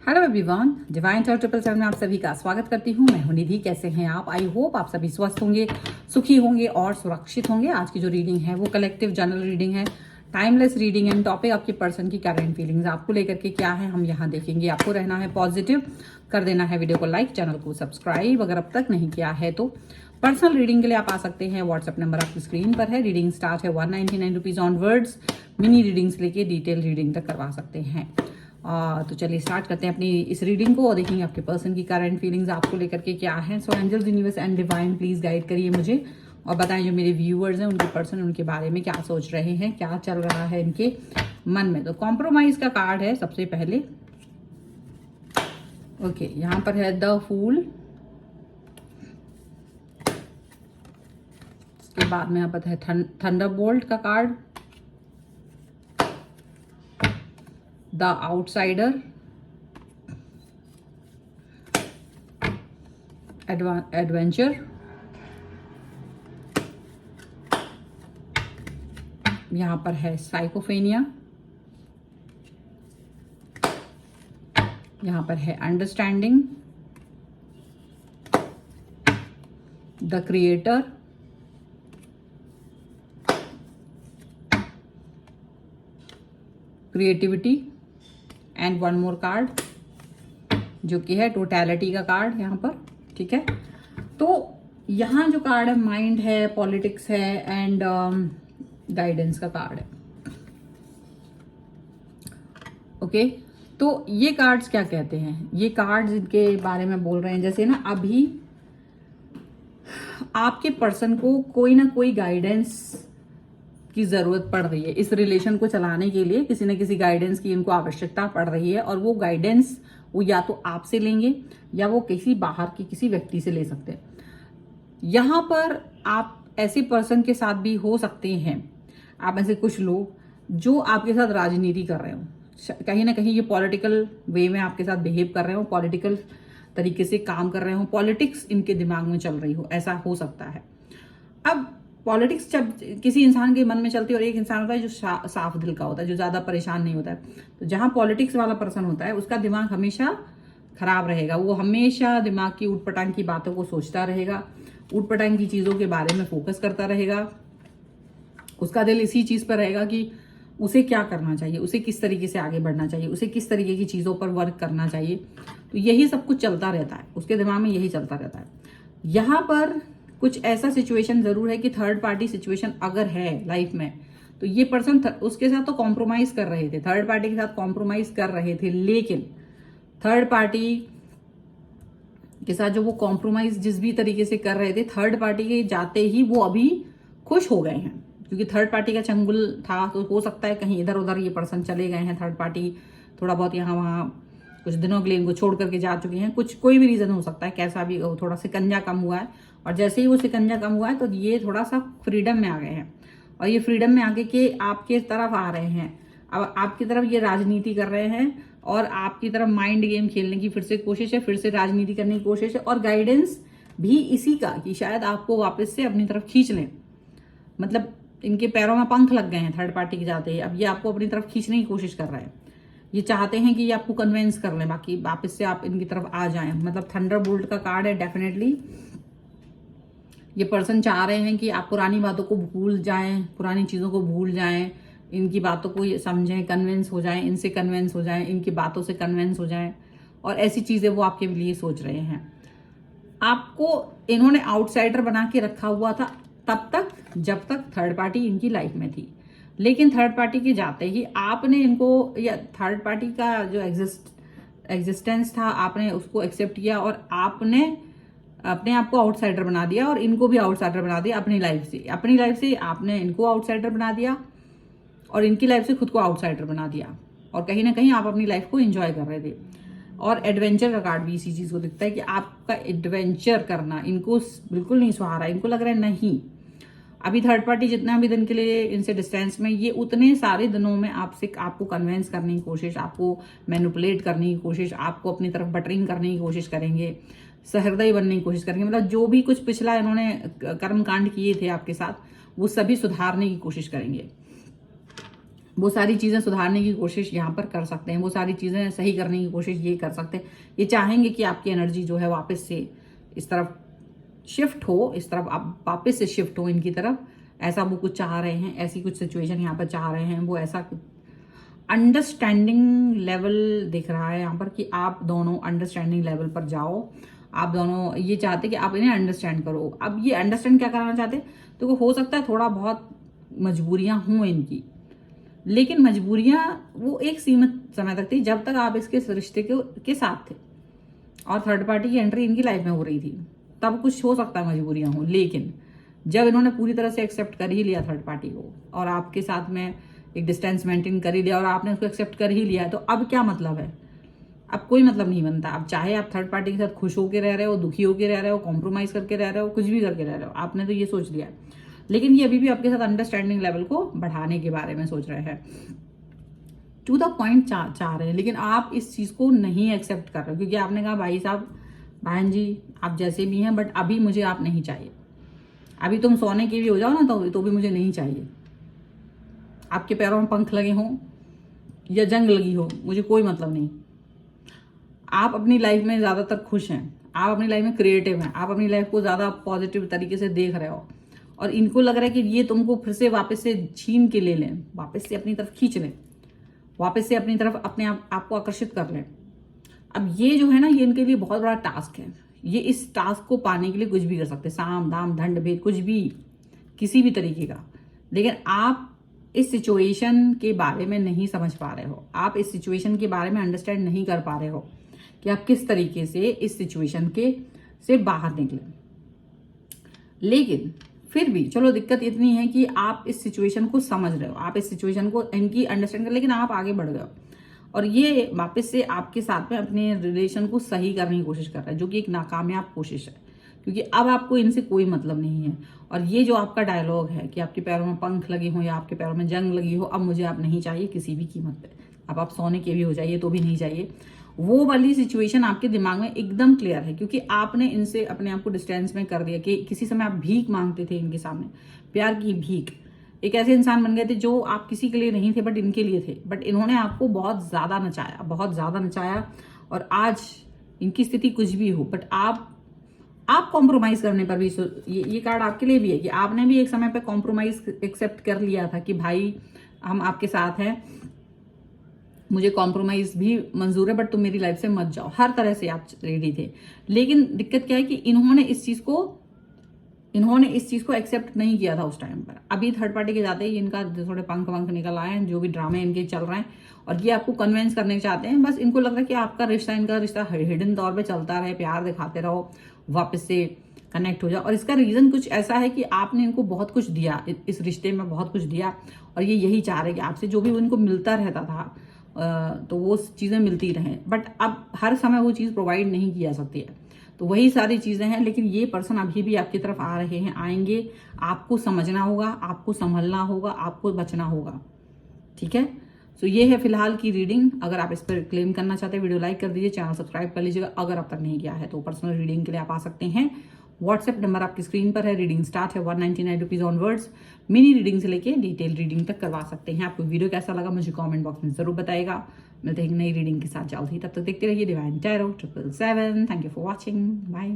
Hello everyone, divine talk 777 में आप सभी का स्वागत करती हूँ। मैं हूँ निधि। कैसे हैं आप? आई होप आप सभी स्वस्थ होंगे, सुखी होंगे और सुरक्षित होंगे। आज की जो रीडिंग है वो कलेक्टिव जनरल रीडिंग है, टाइमलेस रीडिंग एंड टॉपिक आपके पर्सन की करंट फीलिंग्स आपको लेकर के क्या है हम यहाँ देखेंगे। आपको रहना है पॉजिटिव, कर देना है वीडियो को लाइक, चैनल को सब्सक्राइब अगर अब तक नहीं किया है तो। पर्सनल रीडिंग के लिए आप आ सकते हैं, व्हाट्सएप नंबर आपकी स्क्रीन पर है। रीडिंग स्टार्ट है 199 रुपीज ऑनवर्ड्स। मिनी रीडिंग्स लेके डिटेल रीडिंग तक करवा सकते हैं। तो चलिए स्टार्ट करते हैं अपनी इस रीडिंग को और देखेंगे आपके पर्सन की करंट फीलिंग्स आपको लेकर के क्या है। So angels, universe and divine please guide करिए मुझे और बताएं जो मेरे व्यूअर्स हैं उनके पर्सन उनके बारे में क्या सोच रहे हैं, क्या चल रहा है इनके मन में। तो कॉम्प्रोमाइज का कार्ड है सबसे पहले। ओके, यहाँ पर है द फूल। इसके बाद में यहाँ पर है थंडरबोल्ट का कार्ड, द आउटसाइडर, एडवेंचर, यहां पर है साइकोफेनिया, यहां पर है understanding, the creator, creativity and one more card जो कि है टोटैलिटी का कार्ड यहाँ पर। ठीक है, तो यहाँ जो कार्ड है माइंड है, पॉलिटिक्स है एंड गाइडेंस का कार्ड है। ओके, तो ये कार्ड्स क्या कहते हैं? ये कार्ड्स इनके बारे में बोल रहे हैं जैसे ना अभी आपके पर्सन को कोई ना कोई गाइडेंस की जरूरत पड़ रही है। इस रिलेशन को चलाने के लिए किसी न किसी गाइडेंस की इनको आवश्यकता पड़ रही है और वो गाइडेंस वो या तो आपसे लेंगे या वो किसी बाहर के किसी व्यक्ति से ले सकते हैं। यहां पर आप ऐसे पर्सन के साथ भी हो सकते हैं, आप ऐसे कुछ लोग जो आपके साथ राजनीति कर रहे हो, कहीं ना कहीं ये पॉलिटिकल वे में आपके साथ बिहेव कर रहे हो, पॉलिटिकल तरीके से काम कर रहे हो, पॉलिटिक्स इनके दिमाग में चल रही हो, ऐसा हो सकता है। अब पॉलिटिक्स जब किसी इंसान के मन में चलती है और एक इंसान होता है जो साफ दिल का होता है, जो ज्यादा परेशान नहीं होता है, तो जहां पॉलिटिक्स वाला पर्सन होता है उसका दिमाग हमेशा खराब रहेगा। वो हमेशा दिमाग की ऊटपटांग की बातों को सोचता रहेगा, ऊटपटांग की चीजों के बारे में फोकस करता रहेगा। उसका दिल इसी चीज पर रहेगा कि उसे क्या करना चाहिए, उसे किस तरीके से आगे बढ़ना चाहिए, उसे किस तरीके की चीजों पर वर्क करना चाहिए। तो यही सब कुछ चलता रहता है, उसके दिमाग में यही चलता रहता है। यहाँ पर कुछ ऐसा सिचुएशन जरूर है कि थर्ड पार्टी सिचुएशन अगर है लाइफ में, तो ये पर्सन उसके साथ तो कॉम्प्रोमाइज कर रहे थे, थर्ड पार्टी के साथ कॉम्प्रोमाइज कर रहे थे, लेकिन थर्ड पार्टी के साथ जो वो कॉम्प्रोमाइज जिस भी तरीके से कर रहे थे, थर्ड पार्टी के जाते ही वो अभी खुश हो गए हैं। क्योंकि थर्ड पार्टी का चंगुल था तो हो सकता है कहीं इधर उधर ये पर्सन चले गए हैं, थर्ड पार्टी थोड़ा बहुत यहाँ वहाँ कुछ दिनों के लिए इनको छोड़ करके जा चुके हैं। कुछ कोई भी रीजन हो सकता है, कैसा भी हो, थोड़ा सिकंजा कम हुआ है और जैसे ही वो सिकंजा कम हुआ है तो ये थोड़ा सा फ्रीडम में आ गए हैं और ये फ्रीडम में आके के आपके तरफ आ रहे हैं। अब आपकी तरफ ये राजनीति कर रहे हैं और आपकी तरफ माइंड गेम खेलने की फिर से कोशिश है, फिर से राजनीति करने की कोशिश है और गाइडेंस भी इसी का कि शायद आपको वापस से अपनी तरफ खींच लें। मतलब इनके पैरों में पंख लग गए हैं थर्ड पार्टी के जाते ही, अब ये आपको अपनी तरफ खींचने की कोशिश कर रहे हैं। ये चाहते हैं कि ये आपको कन्विंस कर लें, बाकी वापस से आप इनकी तरफ आ जाएं। मतलब थंडरबोल्ट का कार्ड है। डेफिनेटली ये पर्सन चाह रहे हैं कि आप पुरानी बातों को भूल जाएं, पुरानी चीजों को भूल जाएं, इनकी बातों को समझें, कन्विंस हो जाएं, इनसे कन्विंस हो जाएं, इनकी बातों से कन्विंस हो जाएं और ऐसी चीजें वो आपके लिए सोच रहे हैं। आपको इन्होंने आउटसाइडर बना के रखा हुआ था तब तक जब तक थर्ड पार्टी इनकी लाइफ में थी, लेकिन थर्ड पार्टी के जाते ही आपने इनको, या थर्ड पार्टी का जो एग्जिस्टेंस था आपने उसको एक्सेप्ट किया और आपने अपने आप को आउटसाइडर बना दिया और इनको भी आउटसाइडर बना दिया अपनी लाइफ से। अपनी लाइफ से आपने इनको आउटसाइडर बना दिया और इनकी लाइफ से खुद को आउटसाइडर बना दिया और कहीं ना कहीं आप अपनी लाइफ को एंजॉय कर रहे थे। और एडवेंचर का कार्ड भी इसी चीज को दिखता है कि आपका एडवेंचर करना इनको बिल्कुल नहीं सुहारा। इनको लग रहा है नहीं, अभी थर्ड पार्टी जितना भी दिन के लिए इनसे डिस्टेंस में, ये उतने सारे दिनों में आपको कन्विंस करने की कोशिश, आपको मैनिपुलेट करने की कोशिश, आपको अपनी तरफ बटरिंग करने की कोशिश करेंगे, सहृदय बनने की कोशिश करेंगे। मतलब जो भी कुछ पिछला इन्होंने कर्मकांड किए थे आपके साथ वो सभी सुधारने की कोशिश करेंगे। वो सारी चीज़ें सुधारने की कोशिश यहाँ पर कर सकते हैं, वो सारी चीज़ें सही करने की कोशिश ये कर सकते हैं। ये चाहेंगे कि आपकी एनर्जी जो है वापस से इस तरफ शिफ्ट हो, इस तरफ आप वापस से शिफ्ट हो इनकी तरफ। ऐसा वो कुछ चाह रहे हैं, ऐसी कुछ सिचुएशन यहाँ पर चाह रहे हैं। वो ऐसा अंडरस्टैंडिंग लेवल दिख रहा है यहाँ पर कि आप दोनों अंडरस्टैंडिंग लेवल पर जाओ। आप दोनों ये चाहते कि आप इन्हें अंडरस्टैंड करो। अब ये अंडरस्टैंड क्या कराना चाहते हैं, तो हो सकता है थोड़ा बहुत मजबूरियां हों इनकी, लेकिन मजबूरियां वो एक सीमित समय तक थी जब तक आप इसके रिश्ते के साथ थे और थर्ड पार्टी की एंट्री इनकी लाइफ में हो रही थी, तब कुछ हो सकता है मजबूरियां हो। लेकिन जब इन्होंने पूरी तरह से एक्सेप्ट कर ही लिया थर्ड पार्टी को और आपके साथ में एक डिस्टेंस मेंटेन कर ही लिया और आपने उसको एक्सेप्ट कर ही लिया, तो अब क्या मतलब है? अब कोई मतलब नहीं बनता। अब चाहे आप थर्ड पार्टी के साथ खुश होकर रह रहे हो, दुखी होकर रह रहे हो, कॉम्प्रोमाइज करके रह रहे हो, कुछ भी करके रह रहे हो, आपने तो ये सोच लिया। लेकिन ये अभी भी आपके साथ अंडरस्टैंडिंग लेवल को बढ़ाने के बारे में सोच रहे हैं, टू द पॉइंट चाह रहे हैं। लेकिन आप इस चीज को नहीं एक्सेप्ट कर रहे, क्योंकि आपने कहा भाई साहब, बहन जी, आप जैसे भी हैं, बट अभी मुझे आप नहीं चाहिए। अभी तुम सोने के भी हो जाओ ना तो भी मुझे नहीं चाहिए। आपके पैरों में पंख लगे हों या जंग लगी हो, मुझे कोई मतलब नहीं। आप अपनी लाइफ में ज्यादातर खुश हैं, आप अपनी लाइफ में क्रिएटिव हैं, आप अपनी लाइफ को ज्यादा पॉजिटिव तरीके से देख रहे हो, और इनको लग रहा है कि ये तुमको फिर से वापस से छीन के ले लें, वापस से अपनी तरफ खींच लें, वापस से अपनी तरफ अपने आपको आकर्षित कर लें। अब ये जो है ना, ये इनके लिए बहुत बड़ा टास्क है। ये इस टास्क को पाने के लिए कुछ भी कर सकते हैं, साम दाम दंड भेद, कुछ भी, किसी भी तरीके का। लेकिन आप इस सिचुएशन के बारे में नहीं समझ पा रहे हो, आप इस सिचुएशन के बारे में अंडरस्टैंड नहीं कर पा रहे हो कि आप किस तरीके से इस सिचुएशन के से बाहर निकले। लेकिन फिर भी चलो, दिक्कत इतनी है कि आप इस सिचुएशन को समझ रहे हो, आप इस सिचुएशन को इनकी अंडरस्टैंड कर, लेकिन आप आगे बढ़ गए हो और ये वापस से आपके साथ में अपने रिलेशन को सही करने की कोशिश कर रहा है, जो कि एक नाकामयाब कोशिश है, क्योंकि अब आपको इनसे कोई मतलब नहीं है। और ये जो आपका डायलॉग है कि आपके पैरों में पंख लगे हो या आपके पैरों में जंग लगी हो, अब मुझे आप नहीं चाहिए किसी भी कीमत पे, अब आप सोने के भी हो जाइए तो भी नहीं चाहिए, वो वाली सिचुएशन आपके दिमाग में एकदम क्लियर है। क्योंकि आपने इनसे अपने आप को डिस्टेंस में कर दिया कि किसी समय आप भीख मांगते थे इनके सामने, प्यार की भीख। एक ऐसे इंसान बन गए थे जो आप किसी के लिए नहीं थे बट इनके लिए थे, बट इन्होंने आपको बहुत ज्यादा नचाया, बहुत ज्यादा नचाया। और आज इनकी स्थिति कुछ भी हो, बट आप कॉम्प्रोमाइज करने पर भी ये कार्ड आपके लिए भी है कि आपने भी एक समय पे कॉम्प्रोमाइज एक्सेप्ट कर लिया था कि भाई हम आपके साथ हैं, मुझे कॉम्प्रोमाइज भी मंजूर है, बट तुम मेरी लाइफ से मत जाओ, हर तरह से आप रेडी थे। लेकिन दिक्कत क्या है कि इन्होंने इस चीज को एक्सेप्ट नहीं किया था उस टाइम पर। अभी थर्ड पार्टी के जाते ही इनका थोड़े पंख वंख निकल आए हैं, जो भी ड्रामे इनके चल रहे हैं, और ये आपको कन्विंस करने चाहते हैं। बस इनको लग रहा है कि आपका रिश्ता, इनका रिश्ता हिडन तौर पे चलता रहे, प्यार दिखाते रहो, वापस से कनेक्ट हो जाओ। और इसका रीजन कुछ ऐसा है कि आपने इनको बहुत कुछ दिया, इस रिश्ते में बहुत कुछ दिया, और ये यही चाह रहे कि आपसे जो भी उनको मिलता रहता था तो वो चीजें मिलती रहें, बट अब हर समय वो चीज प्रोवाइड नहीं की जा सकती है। तो वही सारी चीजें हैं। लेकिन ये पर्सन अभी भी आपकी तरफ आ रहे हैं, आएंगे, आपको समझना होगा, आपको संभलना होगा, आपको बचना होगा, ठीक है। तो ये है फिलहाल की रीडिंग। अगर आप इस पर क्लेम करना चाहते हैं, वीडियो लाइक कर दीजिए, चैनल सब्सक्राइब कर लीजिएगा अगर अब तक नहीं किया है। तो पर्सनल रीडिंग के लिए आप आ सकते हैं, व्हाट्सएप नंबर आपकी स्क्रीन पर है। रीडिंग स्टार्ट है 199 रुपीज ऑनवर्ड्स। मिनी रीडिंग से लेके डिटेल रीडिंग तक करवा सकते हैं। आपको वीडियो कैसा लगा मुझे कमेंट बॉक्स में जरूर बताएगा। मिलते हैं नई रीडिंग के साथ जल्द ही, तब तक देखते रहिए divine tarot 777। Thank you for watching, bye.